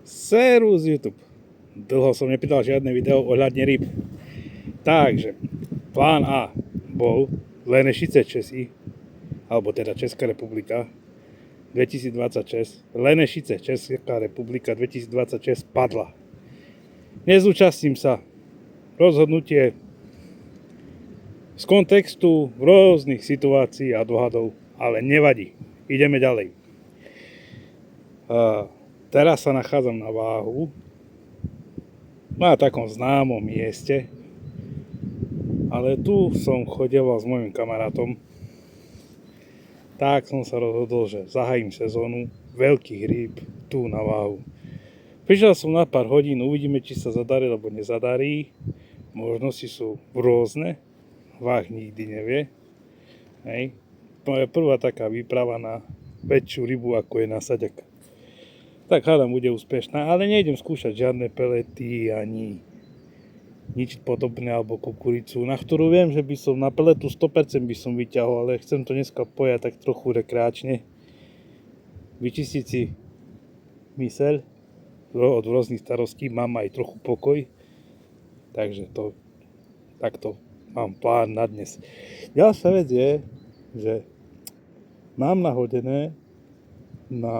Servus YouTube. Dlho som nepýtal žiadne video ohľadne rýb. Takže, plán A bol Lenešice Česi, alebo teda Česká republika 2026. Lenešice Česká republika 2026 padla. Nezúčastním sa. Rozhodnutie z kontextu rôznych situácií a dohadov, ale nevadí. Ideme ďalej. Teraz sa nachádzam na váhu na takom známom mieste, ale tu som chodeval s mojim kamarátom, tak som sa rozhodol, že zahajím sezónu veľkých rýb tu na váhu. Prišiel som na pár hodín, uvidíme, či sa zadarí alebo nezadarí. Možnosti sú rôzne, váh nikdy nevie. Hej. To je prvá taká výprava na väčšiu rybu, ako je nasaďak. Tak hádam, bude úspešná, ale nejdem skúšať žiadne pelety ani nič podobné alebo kukuricu, na ktorú viem, že by som na peletu 100% by som vyťahol, ale chcem to dneska pojať tak trochu rekreačne. Vyčistiť si myseľ od rôznych starostí, mám aj trochu pokoj, takže to takto mám plán na dnes. Ďalšia vec je, že mám nahodené na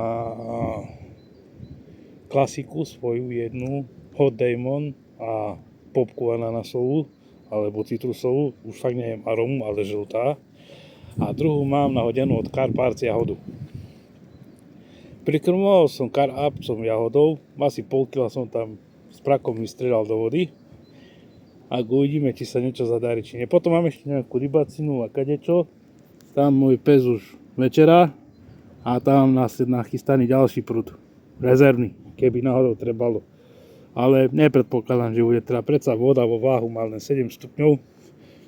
klasiku svoju jednu Hot Demon a popku ananasovú alebo citrusovú, už fakt neviem aromu, ale žltá, a druhú mám nahodenú od Carparts jahodu. Prikrmoval som Carpatsom jahodou, asi pol kila som tam s prakom vystrelal do vody a uvidíme, či sa niečo zadarí, či nie. Potom mám ešte nejakú rybacinu a kadečo, tam môj pes už večera a tam nás je nachystaný ďalší prúd, rezervný, keby náhodou trebalo. Ale nepredpokladám, že bude teda predsa voda vo váhu má len 7 stupňov.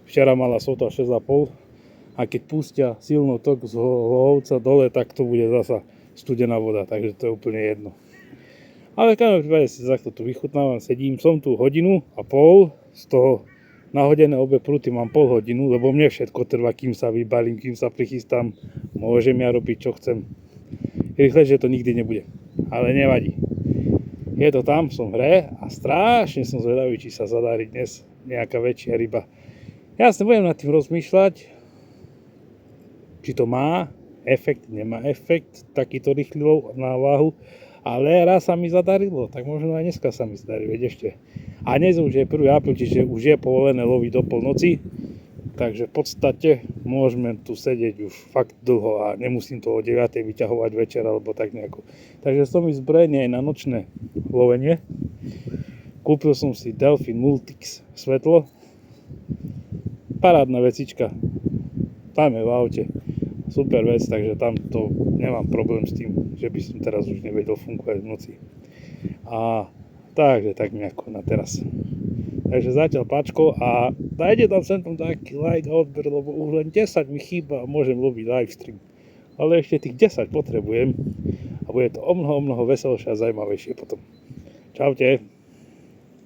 Včera mala sota 6,5 a keď pustia silno tok z Hlohovca dole, tak to bude zasa studená voda, takže to je úplne jedno. Ale v každom prípade si takto tu vychutnávam, sedím, som tu hodinu a pol, z toho nahodené obe prúty mám pol hodinu, lebo mne všetko trvá, kým sa vybalím, kým sa prichystám, môžem ja robiť čo chcem. Rýchlejšie to nikdy nebude, ale nevadí. Je to tam, som v hre a strašne som zvedavý, či sa zadarí dnes nejaká väčšia ryba. Jasne, budem nad tým rozmýšľať, či to má efekt, nemá efekt, takýto rýchly lov na váhu, ale raz sa mi zadarilo, tak možno aj dneska sa mi zadarí, veď ešte. A dnes už je 1. apríl, čiže už je povolené loviť do polnoci, takže v podstate môžeme tu sedieť už fakt dlho a nemusím to o 9. vyťahovať večer alebo tak nejako. Takže som mi zbrojenie aj na nočné lovenie. Kúpil som si Delfin Multix svetlo. Parádna vecička. Tam je v aute. Super vec, takže tam to nemám problém s tým, že by som teraz už nevedel fungovať v noci. A takže tak nejako na teraz. Takže zatiaľ páčko a dajte tam sem tam taký like a odber, lebo už len 10 mi chýba a môžem loviť livestream. Ale ešte tých 10 potrebujem a bude to o mnoho veselšie a zaujímavejšie potom. Čaute.